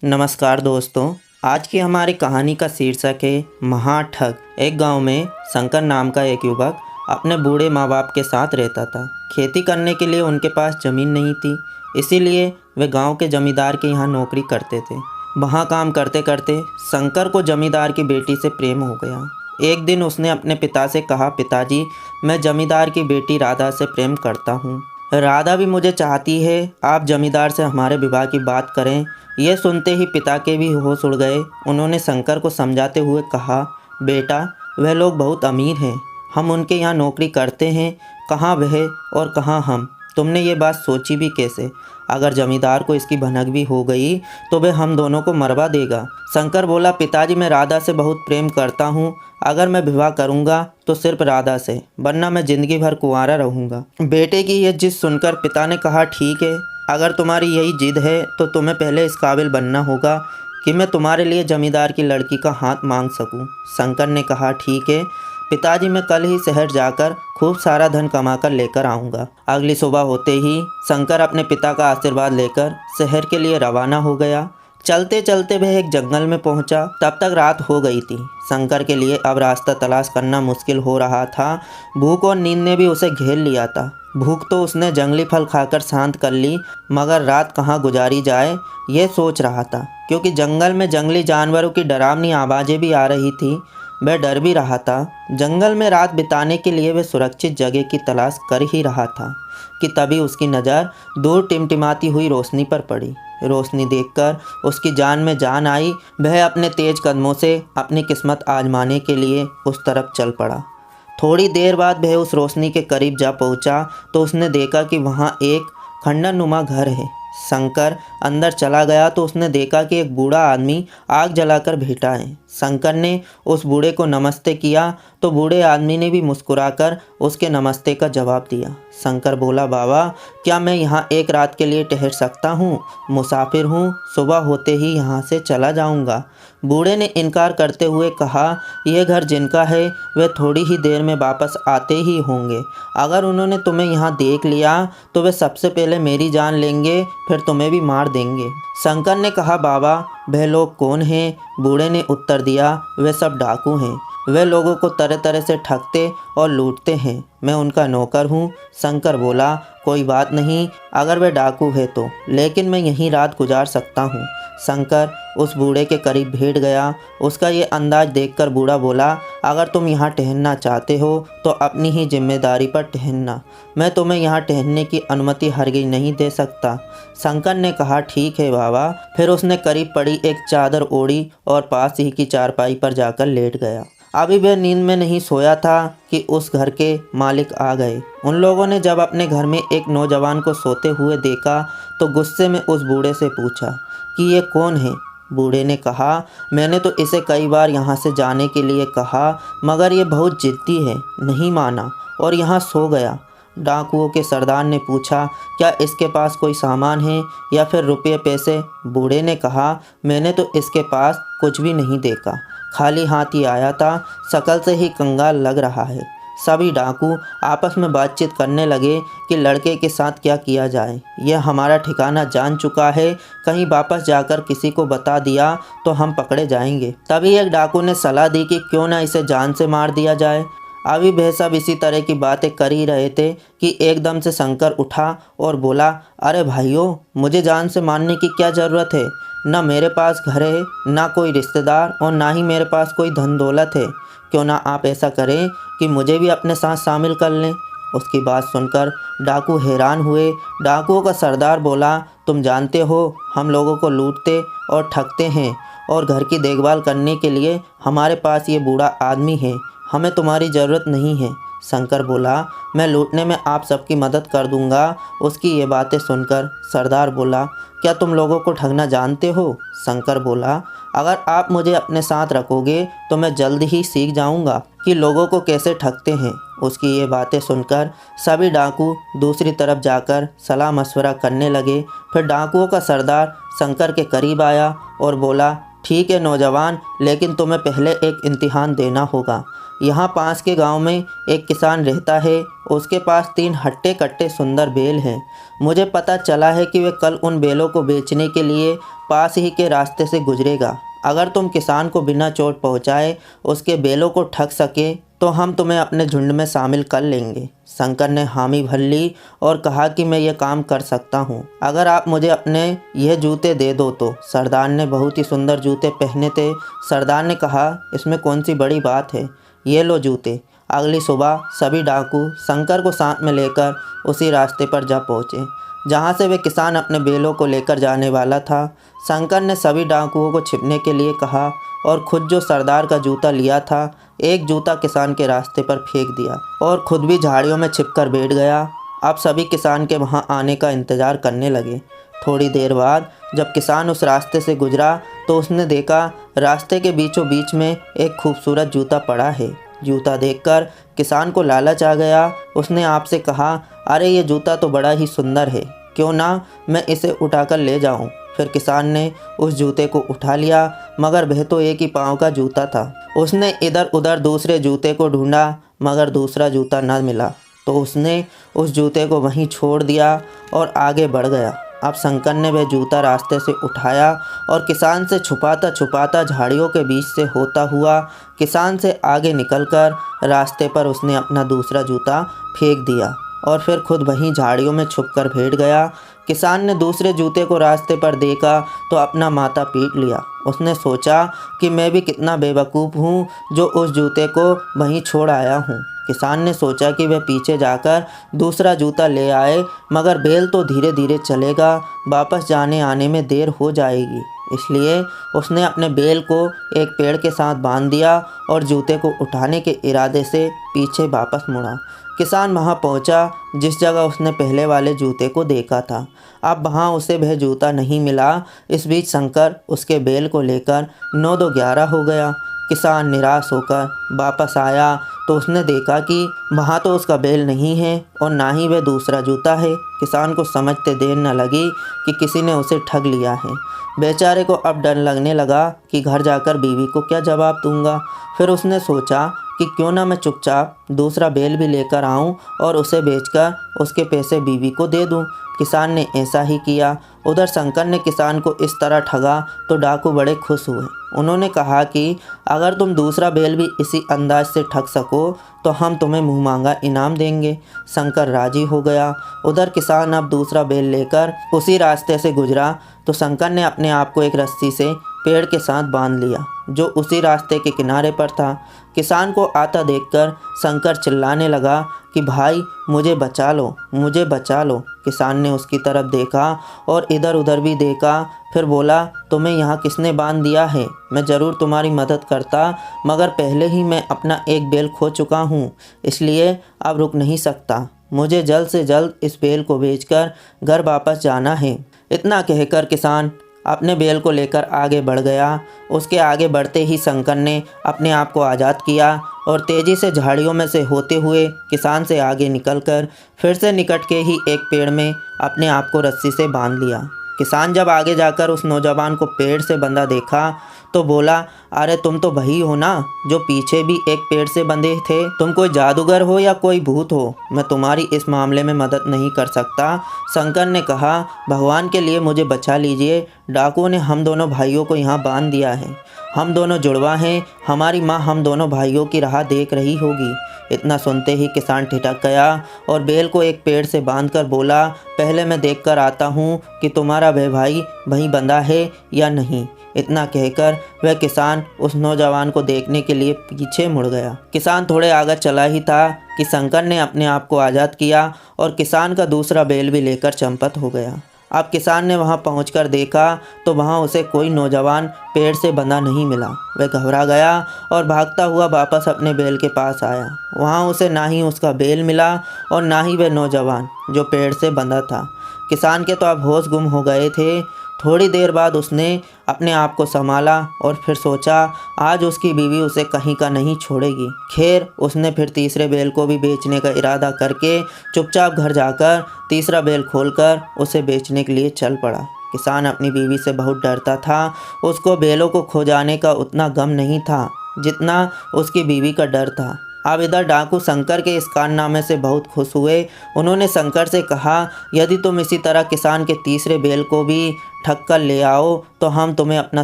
नमस्कार दोस्तों। आज की हमारी कहानी का शीर्षक है महाठग। एक गांव में शंकर नाम का एक युवक अपने बूढ़े माँ बाप के साथ रहता था। खेती करने के लिए उनके पास ज़मीन नहीं थी, इसीलिए वे गांव के जमींदार के यहाँ नौकरी करते थे। वहाँ काम करते करते शंकर को जमींदार की बेटी से प्रेम हो गया। एक दिन उसने अपने पिता से कहा, पिताजी, मैं जमींदार की बेटी राधा से प्रेम करता हूँ। राधा भी मुझे चाहती है, आप जमींदार से हमारे विवाह की बात करें। यह सुनते ही पिता के भी होश उड़ गए। उन्होंने शंकर को समझाते हुए कहा, बेटा, वह लोग बहुत अमीर हैं, हम उनके यहाँ नौकरी करते हैं, कहाँ वह और कहाँ हम। तुमने ये बात सोची भी कैसे? अगर जमींदार को इसकी भनक भी हो गई तो वह हम दोनों को मरवा देगा। शंकर बोला, पिताजी, मैं राधा से बहुत प्रेम करता हूँ। अगर मैं विवाह करूँगा तो सिर्फ राधा से, वरना मैं ज़िंदगी भर कुंवारा रहूँगा। बेटे की यह जिद सुनकर पिता ने कहा, ठीक है, अगर तुम्हारी यही जिद है तो तुम्हें पहले इस काबिल बनना होगा कि मैं तुम्हारे लिए जमींदार की लड़की का हाथ मांग सकूं। शंकर ने कहा, ठीक है पिताजी, मैं कल ही शहर जाकर खूब सारा धन कमाकर लेकर आऊँगा। अगली सुबह होते ही शंकर अपने पिता का आशीर्वाद लेकर शहर के लिए रवाना हो गया। चलते चलते वह एक जंगल में पहुंचा। तब तक रात हो गई थी। शंकर के लिए अब रास्ता तलाश करना मुश्किल हो रहा था। भूख और नींद ने भी उसे घेर लिया था। भूख तो उसने जंगली फल खाकर शांत कर ली, मगर रात कहाँ गुजारी जाए ये सोच रहा था, क्योंकि जंगल में जंगली जानवरों की डरावनी आवाज़ें भी आ रही थी। वह डर भी रहा था। जंगल में रात बिताने के लिए वह सुरक्षित जगह की तलाश कर ही रहा था कि तभी उसकी नज़र दूर टिमटिमाती हुई रोशनी पर पड़ी। रोशनी देखकर उसकी जान में जान आई। वह अपने तेज कदमों से अपनी किस्मत आजमाने के लिए उस तरफ चल पड़ा। थोड़ी देर बाद वह उस रोशनी के करीब जा पहुंचा तो उसने देखा कि वहां एक खंडरनुमा घर है। शंकर अंदर चला गया तो उसने देखा कि एक बूढ़ा आदमी आग जलाकर बैठा है। शंकर ने उस बूढ़े को नमस्ते किया तो बूढ़े आदमी ने भी मुस्कुराकर उसके नमस्ते का जवाब दिया। शंकर बोला, बाबा, क्या मैं यहाँ एक रात के लिए ठहर सकता हूँ? मुसाफिर हूँ, सुबह होते ही यहाँ से चला जाऊँगा। बूढ़े ने इनकार करते हुए कहा, यह घर जिनका है वे थोड़ी ही देर में वापस आते ही होंगे। अगर उन्होंने तुम्हें यहाँ देख लिया तो वे सबसे पहले मेरी जान लेंगे, फिर तुम्हें भी मार देंगे। शंकर ने कहा, बाबा, वह लोग कौन हैं? बूढ़े ने उत्तर दिया, वे सब डाकू हैं। वे लोगों को तरह तरह से ठगते और लूटते हैं। मैं उनका नौकर हूँ। शंकर बोला, कोई बात नहीं, अगर वे डाकू है तो, लेकिन मैं यहीं रात गुजार सकता हूँ। शंकर उस बूढ़े के करीब बैठ गया। उसका ये अंदाज देखकर बूढ़ा बोला, अगर तुम यहाँ ठहरना चाहते हो तो अपनी ही जिम्मेदारी पर ठहरना, मैं तुम्हें यहाँ ठहरने की अनुमति हरगिज़ नहीं दे सकता। शंकर ने कहा, ठीक है बाबा। फिर उसने करीब पड़ी एक चादर ओढ़ी और पास ही की चारपाई पर जाकर लेट गया। अभी वह नींद में नहीं सोया था कि उस घर के मालिक आ गए। उन लोगों ने जब अपने घर में एक नौजवान को सोते हुए देखा तो गुस्से में उस बूढ़े से पूछा कि ये कौन है? बूढ़े ने कहा, मैंने तो इसे कई बार यहाँ से जाने के लिए कहा, मगर ये बहुत जिद्दी है, नहीं माना और यहाँ सो गया। डाकुओं के सरदार ने पूछा, क्या इसके पास कोई सामान है या फिर रुपये पैसे? बूढ़े ने कहा, मैंने तो इसके पास कुछ भी नहीं देखा, खाली हाथ ही आया था, शक्ल से ही कंगाल लग रहा है। सभी डाकू आपस में बातचीत करने लगे कि लड़के के साथ क्या किया जाए। यह हमारा ठिकाना जान चुका है, कहीं वापस जाकर किसी को बता दिया तो हम पकड़े जाएंगे। तभी एक डाकू ने सलाह दी कि क्यों ना इसे जान से मार दिया जाए। अभी वह सब इसी तरह की बातें कर ही रहे थे कि एकदम से शंकर उठा और बोला, अरे भाइयों, मुझे जान से मारने की क्या ज़रूरत है? ना मेरे पास घर है, ना कोई रिश्तेदार और ना ही मेरे पास कोई धन दौलत है। क्यों ना आप ऐसा करें कि मुझे भी अपने साथ शामिल कर लें। उसकी बात सुनकर डाकू हैरान हुए। डाकुओं का सरदार बोला, तुम जानते हो हम लोगों को लूटते और ठगते हैं और घर की देखभाल करने के लिए हमारे पास ये बूढ़ा आदमी है, हमें तुम्हारी ज़रूरत नहीं है। शंकर बोला, मैं लूटने में आप सबकी मदद कर दूंगा। उसकी ये बातें सुनकर सरदार बोला, क्या तुम लोगों को ठगना जानते हो? शंकर बोला, अगर आप मुझे अपने साथ रखोगे तो मैं जल्द ही सीख जाऊंगा कि लोगों को कैसे ठगते हैं। उसकी ये बातें सुनकर सभी डाकू दूसरी तरफ जाकर सलाह मशवरा करने लगे। फिर डाकुओं का सरदार शंकर के करीब आया और बोला, ठीक है नौजवान, लेकिन तुम्हें पहले एक इम्तिहान देना होगा। यहाँ पास के गांव में एक किसान रहता है, उसके पास 3 हट्टे कट्टे सुंदर बैल हैं। मुझे पता चला है कि वे कल उन बैलों को बेचने के लिए पास ही के रास्ते से गुजरेगा। अगर तुम किसान को बिना चोट पहुँचाए उसके बैलों को ठग सके तो हम तुम्हें अपने झुंड में शामिल कर लेंगे। शंकर ने हामी भर ली और कहा कि मैं ये काम कर सकता हूँ, अगर आप मुझे अपने यह जूते दे दो तो। सरदार ने बहुत ही सुंदर जूते पहने थे। सरदार ने कहा, इसमें कौन सी बड़ी बात है, ये लो जूते। अगली सुबह सभी डाकू शंकर को साथ में लेकर उसी रास्ते पर जा पहुँचे जहाँ से वे किसान अपने बैलों को लेकर जाने वाला था। शंकर ने सभी डाकुओं को छिपने के लिए कहा और खुद जो सरदार का जूता लिया था, एक जूता किसान के रास्ते पर फेंक दिया और खुद भी झाड़ियों में छिपकर बैठ गया। अब सभी किसान के वहां आने का इंतज़ार करने लगे। थोड़ी देर बाद जब किसान उस रास्ते से गुजरा तो उसने देखा रास्ते के बीचों बीच में एक खूबसूरत जूता पड़ा है। जूता देखकर किसान को लालच आ गया। उसने आपसे कहा, अरे ये जूता तो बड़ा ही सुंदर है, क्यों ना मैं इसे उठाकर ले जाऊं। फिर किसान ने उस जूते को उठा लिया, मगर वह तो एक ही पाँव का जूता था। उसने इधर उधर दूसरे जूते को ढूंढा, मगर दूसरा जूता न मिला तो उसने उस जूते को वहीं छोड़ दिया और आगे बढ़ गया। अब शंकर ने वह जूता रास्ते से उठाया और किसान से छुपाता छुपाता झाड़ियों के बीच से होता हुआ किसान से आगे निकलकर रास्ते पर उसने अपना दूसरा जूता फेंक दिया और फिर खुद वहीं झाड़ियों में छुपकर बैठ गया। किसान ने दूसरे जूते को रास्ते पर देखा तो अपना माथा पीट लिया। उसने सोचा कि मैं भी कितना बेवकूफ़ हूँ जो उस जूते को वहीं छोड़ आया हूँ। किसान ने सोचा कि वह पीछे जाकर दूसरा जूता ले आए, मगर बैल तो धीरे धीरे चलेगा, वापस जाने आने में देर हो जाएगी। इसलिए उसने अपने बैल को एक पेड़ के साथ बांध दिया और जूते को उठाने के इरादे से पीछे वापस मुड़ा। किसान वहां पहुंचा जिस जगह उसने पहले वाले जूते को देखा था। अब वहां उसे वह जूता नहीं मिला। इस बीच शंकर उसके बैल को लेकर 9-2-11 हो गया। किसान निराश होकर वापस आया तो उसने देखा कि वहाँ तो उसका बैल नहीं है और ना ही वह दूसरा जूता है। किसान को समझते देर न लगी कि किसी ने उसे ठग लिया है। बेचारे को अब डर लगने लगा कि घर जाकर बीवी को क्या जवाब दूंगा। फिर उसने सोचा कि क्यों ना मैं चुपचाप दूसरा बैल भी लेकर आऊं और उसे बेचकर उसके पैसे बीवी को दे दूं। किसान ने ऐसा ही किया। उधर शंकर ने किसान को इस तरह ठगा तो डाकू बड़े खुश हुए। उन्होंने कहा कि अगर तुम दूसरा बैल भी इसी अंदाज से ठग सको तो हम तुम्हें मुँह मांगा इनाम देंगे। शंकर राजी हो गया। उधर किसान अब दूसरा बैल लेकर उसी रास्ते से गुजरा तो शंकर ने अपने आप को एक रस्सी से पेड़ के साथ बांध लिया जो उसी रास्ते के किनारे पर था। किसान को आता देखकर शंकर चिल्लाने लगा कि भाई मुझे बचा लो, मुझे बचा लो। किसान ने उसकी तरफ देखा और इधर उधर भी देखा, फिर बोला, तुम्हें यहाँ किसने बांध दिया है? मैं ज़रूर तुम्हारी मदद करता, मगर पहले ही मैं अपना एक बैल खो चुका हूँ, इसलिए अब रुक नहीं सकता। मुझे जल्द से जल्द इस बैल को बेचकर घर वापस जाना है। इतना कहकर किसान अपने बैल को लेकर आगे बढ़ गया। उसके आगे बढ़ते ही शंकर ने अपने आप को आज़ाद किया और तेज़ी से झाड़ियों में से होते हुए किसान से आगे निकलकर फिर से निकट के ही एक पेड़ में अपने आप को रस्सी से बांध लिया। किसान जब आगे जाकर उस नौजवान को पेड़ से बंधा देखा तो बोला, अरे तुम तो वही हो ना जो पीछे भी एक पेड़ से बंधे थे? तुम कोई जादूगर हो या कोई भूत हो? मैं तुम्हारी इस मामले में मदद नहीं कर सकता। शंकर ने कहा, भगवान के लिए मुझे बचा लीजिए। डाकुओं ने हम दोनों भाइयों को यहाँ बांध दिया है। हम दोनों जुड़वा हैं। हमारी माँ हम दोनों भाइयों की राह देख रही होगी। इतना सुनते ही किसान ठिठक गया और बैल को एक पेड़ से बांधकर बोला, पहले मैं देखकर आता हूँ कि तुम्हारा वह भाई वहीं बंधा है या नहीं। इतना कहकर वह किसान उस नौजवान को देखने के लिए पीछे मुड़ गया। किसान थोड़े आगे चला ही था कि शंकर ने अपने आप को आज़ाद किया और किसान का दूसरा बैल भी लेकर चंपत हो गया। अब किसान ने वहां पहुंचकर देखा तो वहां उसे कोई नौजवान पेड़ से बंधा नहीं मिला। वह घबरा गया और भागता हुआ वापस अपने बैल के पास आया। वहां उसे ना ही उसका बैल मिला और ना ही वह नौजवान जो पेड़ से बंधा था। किसान के तो अब होश गुम हो गए थे। थोड़ी देर बाद उसने अपने आप को संभाला और फिर सोचा आज उसकी बीवी उसे कहीं का नहीं छोड़ेगी। खैर उसने फिर तीसरे बैल को भी बेचने का इरादा करके चुपचाप घर जाकर तीसरा बैल खोलकर उसे बेचने के लिए चल पड़ा। किसान अपनी बीवी से बहुत डरता था। उसको बैलों को खो जाने का उतना गम नहीं था जितना उसकी बीवी का डर था। अब इधर डाकू शंकर के इस कारनामे से बहुत खुश हुए। उन्होंने शंकर से कहा, यदि तुम इसी तरह किसान के तीसरे बैल को भी ठग कर ले आओ तो हम तुम्हें अपना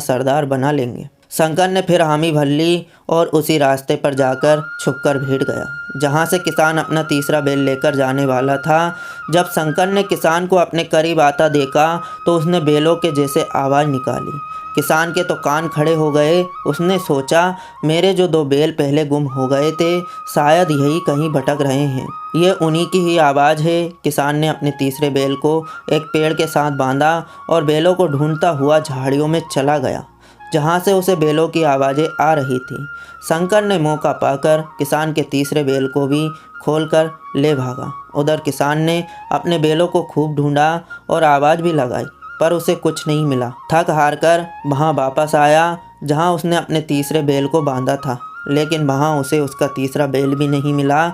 सरदार बना लेंगे। शंकर ने फिर हामी भर ली और उसी रास्ते पर जाकर छुपकर भीड़ गया जहाँ से किसान अपना तीसरा बैल लेकर जाने वाला था। जब शंकर ने किसान को अपने करीब आता देखा तो उसने बैलों के जैसे आवाज़ निकाली। किसान के तो कान खड़े हो गए। उसने सोचा, मेरे जो 2 बैल पहले गुम हो गए थे शायद यही कहीं भटक रहे हैं, ये उन्हीं की ही आवाज़ है। किसान ने अपने तीसरे बैल को एक पेड़ के साथ बांधा और बैलों को ढूंढता हुआ झाड़ियों में चला गया जहाँ से उसे बैलों की आवाज़ें आ रही थी। शंकर ने मौका पाकर किसान के तीसरे बैल को भी खोलकर ले भागा। उधर किसान ने अपने बैलों को खूब ढूंढा और आवाज़ भी लगाई पर उसे कुछ नहीं मिला। थक हार कर वहाँ वापस आया जहाँ उसने अपने तीसरे बैल को बांधा था, लेकिन वहाँ उसे उसका तीसरा बैल भी नहीं मिला।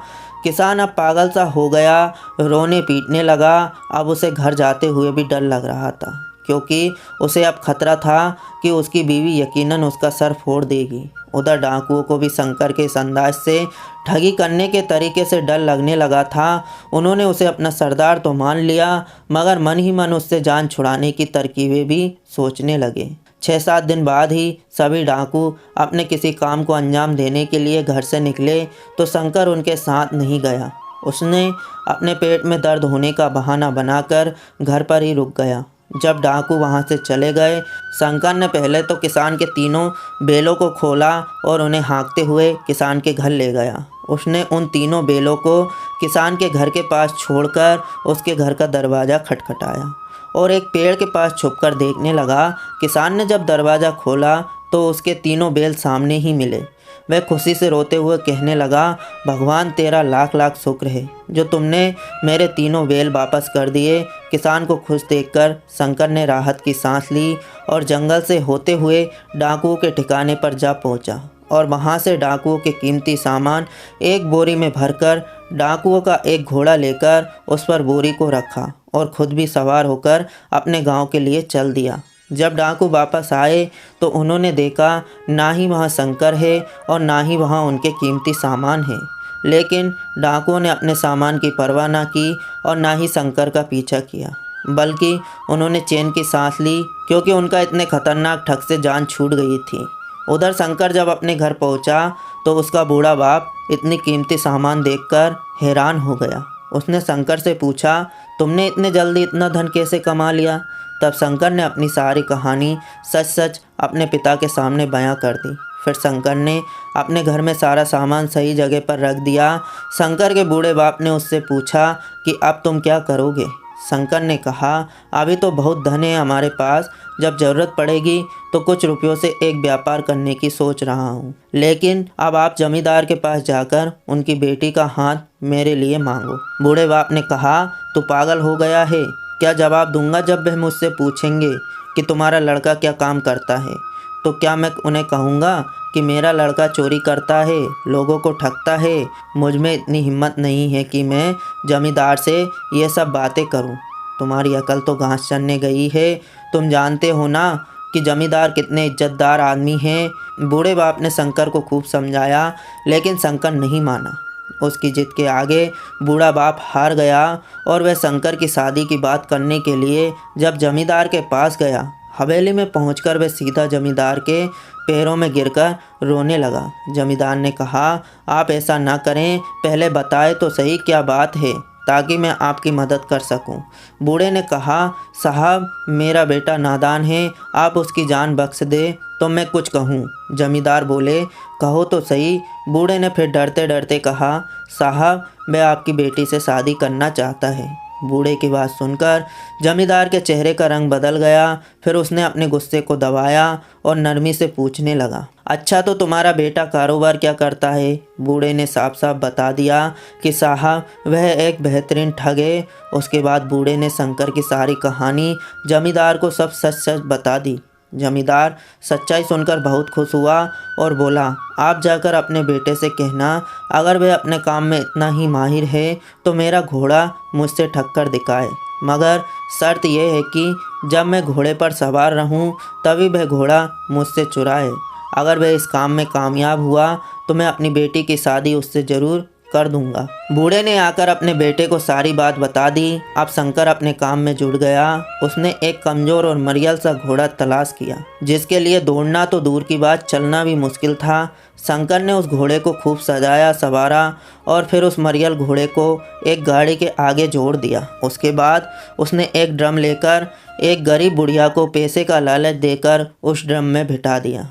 किसान अब पागल सा हो गया, रोने पीटने लगा। अब उसे घर जाते हुए भी डर लग रहा था क्योंकि उसे अब खतरा था कि उसकी बीवी यकीनन उसका सर फोड़ देगी। उधर डाकुओं को भी शंकर के इस अंदाज से ठगी करने के तरीके से डर लगने लगा था। उन्होंने उसे अपना सरदार तो मान लिया मगर मन ही मन उससे जान छुड़ाने की तरकीबें भी सोचने लगे। 6-7 दिन बाद ही सभी डाकू अपने किसी काम को अंजाम देने के लिए घर से निकले तो शंकर उनके साथ नहीं गया। उसने अपने पेट में दर्द होने का बहाना बनाकर घर पर ही रुक गया। जब डाकू वहां से चले गए, शंकर ने पहले तो किसान के तीनों बैलों को खोला और उन्हें हाँकते हुए किसान के घर ले गया। उसने उन तीनों बैलों को किसान के घर के पास छोड़कर उसके घर का दरवाज़ा खटखटाया और एक पेड़ के पास छुपकर देखने लगा। किसान ने जब दरवाज़ा खोला तो उसके तीनों बैल सामने ही मिले। वह खुशी से रोते हुए कहने लगा, भगवान तेरा लाख लाख शुक्र है जो तुमने मेरे तीनों बैल वापस कर दिए। किसान को खुश देखकर शंकर ने राहत की सांस ली और जंगल से होते हुए डाकुओं के ठिकाने पर जा पहुंचा और वहां से डाकुओं के कीमती सामान एक बोरी में भरकर डाकुओं का एक घोड़ा लेकर उस पर बोरी को रखा और खुद भी सवार होकर अपने गांव के लिए चल दिया। जब डाकू वापस आए तो उन्होंने देखा ना ही वहाँ शंकर है और ना ही वहाँ उनके कीमती सामान है, लेकिन डाकुओं ने अपने सामान की परवाह ना की और ना ही शंकर का पीछा किया, बल्कि उन्होंने चैन की सांस ली क्योंकि उनका इतने खतरनाक ठग से जान छूट गई थी। उधर शंकर जब अपने घर पहुंचा तो उसका बूढ़ा बाप इतनी कीमती सामान देखकर हैरान हो गया। उसने शंकर से पूछा, तुमने इतने जल्दी इतना धन कैसे कमा लिया? तब शंकर ने अपनी सारी कहानी सच सच अपने पिता के सामने बयां कर दी। फिर शंकर ने अपने घर में सारा सामान सही जगह पर रख दिया। शंकर के बूढ़े बाप ने उससे पूछा कि अब तुम क्या करोगे? शंकर ने कहा, अभी तो बहुत धन है हमारे पास, जब ज़रूरत पड़ेगी तो कुछ रुपयों से एक व्यापार करने की सोच रहा हूँ, लेकिन अब आप जमींदार के पास जाकर उनकी बेटी का हाथ मेरे लिए मांगो। बूढ़े बाप ने कहा, तू पागल हो गया है? क्या जवाब दूंगा जब वह मुझसे पूछेंगे कि तुम्हारा लड़का क्या काम करता है? तो क्या मैं उन्हें कहूँगा कि मेरा लड़का चोरी करता है, लोगों को ठगता है? मुझ में इतनी हिम्मत नहीं है कि मैं जमींदार से ये सब बातें करूं। तुम्हारी अकल तो घास चरने गई है। तुम जानते हो ना कि जमींदार कितने इज्जतदार आदमी हैं। बूढ़े बाप ने शंकर को खूब समझाया, लेकिन शंकर नहीं माना। उसकी जिद के आगे बूढ़ा बाप हार गया और वह शंकर की शादी की बात करने के लिए जब जमींदार के पास गया, हवेली में पहुंचकर वह सीधा जमींदार के पैरों में गिरकर रोने लगा। जमींदार ने कहा, आप ऐसा ना करें, पहले बताएं तो सही क्या बात है ताकि मैं आपकी मदद कर सकूं। बूढ़े ने कहा, साहब मेरा बेटा नादान है, आप उसकी जान बख्श दे तो मैं कुछ कहूं। जमींदार बोले, कहो तो सही। बूढ़े ने फिर डरते डरते कहा, साहब मैं आपकी बेटी से शादी करना चाहता है। बूढ़े की बात सुनकर जमींदार के चेहरे का रंग बदल गया। फिर उसने अपने गुस्से को दबाया और नरमी से पूछने लगा, अच्छा तो तुम्हारा बेटा कारोबार क्या करता है? बूढ़े ने साफ साफ बता दिया कि साहब वह एक बेहतरीन ठग है। उसके बाद बूढ़े ने शंकर की सारी कहानी जमींदार को सब सच सच बता दी। जमींदार सच्चाई सुनकर बहुत खुश हुआ और बोला, आप जाकर अपने बेटे से कहना अगर वह अपने काम में इतना ही माहिर है तो मेरा घोड़ा मुझसे ठग कर दिखाए, मगर शर्त यह है कि जब मैं घोड़े पर सवार रहूं तभी वह घोड़ा मुझसे चुराए। अगर वह इस काम में कामयाब हुआ तो मैं अपनी बेटी की शादी उससे ज़रूर कर दूंगा। बूढ़े ने आकर अपने बेटे को सारी बात बता दी। अब शंकर अपने काम में जुट गया। उसने एक कमज़ोर और मरियल सा घोड़ा तलाश किया, जिसके लिए दौड़ना तो दूर की बात, चलना भी मुश्किल था। शंकर ने उस घोड़े को खूब सजाया संवारा और फिर उस मरियल घोड़े को एक गाड़ी के आगे जोड़ दिया। उसके बाद उसने एक ड्रम लेकर एक गरीब बुढ़िया को पैसे का लालच देकर उस ड्रम में बिठा दिया।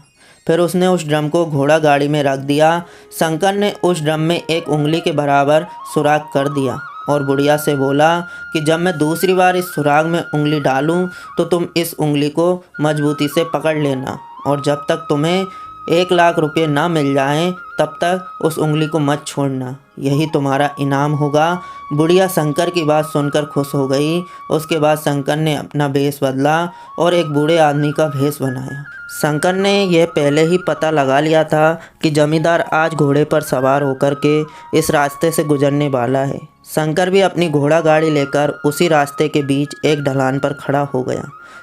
फिर उसने उस ड्रम को घोड़ा गाड़ी में रख दिया। शंकर ने उस ड्रम में एक उंगली के बराबर सुराख कर दिया और बुढ़िया से बोला कि जब मैं दूसरी बार इस सुराख में उंगली डालूं तो तुम इस उंगली को मजबूती से पकड़ लेना और जब तक तुम्हें 1,00,000 रुपये ना मिल जाएं तब तक उस उंगली को मत छोड़ना, यही तुम्हारा इनाम होगा। बुढ़िया शंकर की बात सुनकर खुश हो गई। उसके बाद शंकर ने अपना भेष बदला और एक बूढ़े आदमी का भेष बनाया। शंकर ने यह पहले ही पता लगा लिया था कि जमींदार आज घोड़े पर सवार होकर के इस रास्ते से गुजरने वाला है। शंकर भी अपनी घोड़ा गाड़ी लेकर उसी रास्ते के बीच एक ढलान पर खड़ा हो गया,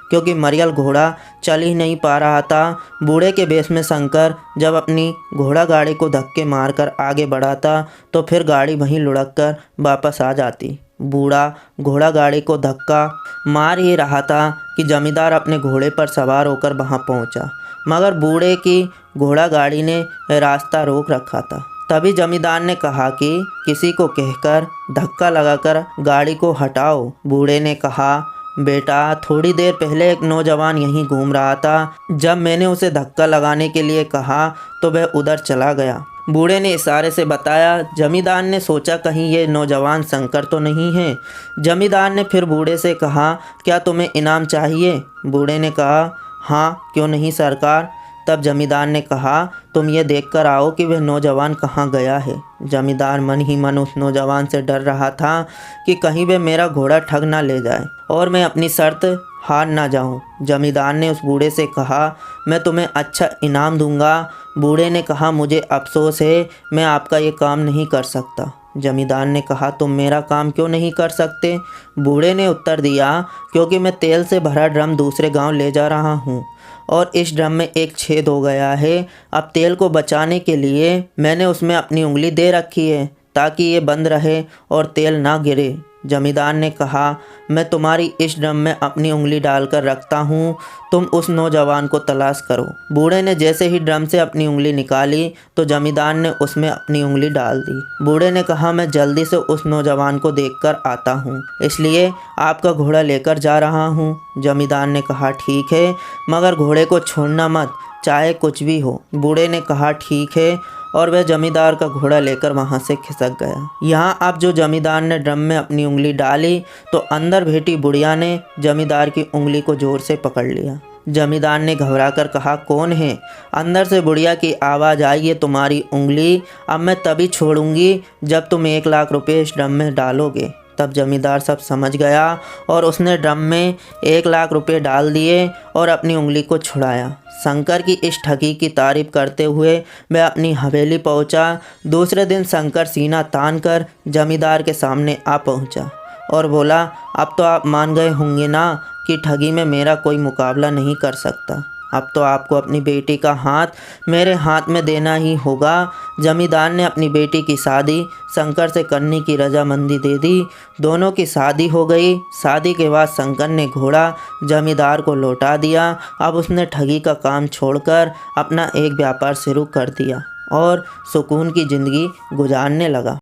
क्योंकि मरियल घोड़ा चल ही नहीं पा रहा था। बूढ़े के भेष में शंकर जब अपनी घोड़ा गाड़ी को धक्के मारकर आगे बढ़ाता तो फिर गाड़ी वहीं लुढ़क कर वापस आ जाती। बूढ़ा घोड़ा गाड़ी को धक्का मार ही रहा था कि जमींदार अपने घोड़े पर सवार होकर वहां पहुंचा, मगर बूढ़े की घोड़ा गाड़ी ने रास्ता रोक रखा था। तभी जमींदार ने कहा कि किसी को कहकर धक्का लगाकर गाड़ी को हटाओ। बूढ़े ने कहा, बेटा, थोड़ी देर पहले एक नौजवान यहीं घूम रहा था। जब मैंने उसे धक्का लगाने के लिए कहा तो वह उधर चला गया। बूढ़े ने इशारे से बताया। जमींदार ने सोचा कहीं ये नौजवान शंकर तो नहीं है। जमींदार ने फिर बूढ़े से कहा, क्या तुम्हें इनाम चाहिए? बूढ़े ने कहा, हाँ, क्यों नहीं सरकार। तब जमींदार ने कहा, तुम ये देखकर आओ कि वह नौजवान कहाँ गया है। जमींदार मन ही मन उस नौजवान से डर रहा था कि कहीं वह मेरा घोड़ा ठग ना ले जाए और मैं अपनी शर्त हार ना जाऊं। जमींदार ने उस बूढ़े से कहा, मैं तुम्हें अच्छा इनाम दूंगा। बूढ़े ने कहा, मुझे अफसोस है, मैं आपका ये काम नहीं कर सकता। जमींदार ने कहा, तुम मेरा काम क्यों नहीं कर सकते? बूढ़े ने उत्तर दिया, क्योंकि मैं तेल से भरा ड्रम दूसरे गांव ले जा रहा हूँ और इस ड्रम में एक छेद हो गया है। अब तेल को बचाने के लिए मैंने उसमें अपनी उंगली दे रखी है ताकि ये बंद रहे और तेल ना गिरे। जमींदार ने कहा, मैं तुम्हारी इस ड्रम में अपनी उंगली डालकर रखता हूँ, तुम उस नौजवान को तलाश करो। बूढ़े ने जैसे ही ड्रम से अपनी उंगली निकाली तो जमींदार ने उसमें अपनी उंगली डाल दी। बूढ़े ने कहा, मैं जल्दी से उस नौजवान को देखकर आता हूँ, इसलिए आपका घोड़ा लेकर जा रहा हूँ। जमींदार ने कहा, ठीक है, मगर घोड़े को छोड़ना मत, चाहे कुछ भी हो। बूढ़े ने कहा, ठीक है, और वह जमींदार का घोड़ा लेकर वहां से खिसक गया। यहाँ अब जो जमींदार ने ड्रम में अपनी उंगली डाली तो अंदर बैठी बुढ़िया ने जमींदार की उंगली को जोर से पकड़ लिया। जमींदार ने घबराकर कहा, कौन है? अंदर से बुढ़िया की आवाज़ आई, ये तुम्हारी उंगली अब मैं तभी छोड़ूंगी जब तुम 1,00,000 रुपये इस ड्रम में डालोगे। तब जमींदार सब समझ गया और उसने ड्रम में 1,00,000 रुपये डाल दिए और अपनी उंगली को छुड़ाया। शंकर की इस ठगी की तारीफ करते हुए वह अपनी हवेली पहुंचा। दूसरे दिन शंकर सीना तान कर जमींदार के सामने आ पहुंचा और बोला, अब तो आप मान गए होंगे ना कि ठगी में मेरा कोई मुकाबला नहीं कर सकता। अब तो आपको अपनी बेटी का हाथ मेरे हाथ में देना ही होगा। जमींदार ने अपनी बेटी की शादी शंकर से करने की रजामंदी दे दी। दोनों की शादी हो गई। शादी के बाद शंकर ने घोड़ा जमींदार को लौटा दिया। अब उसने ठगी का काम छोड़कर अपना एक व्यापार शुरू कर दिया और सुकून की ज़िंदगी गुजारने लगा।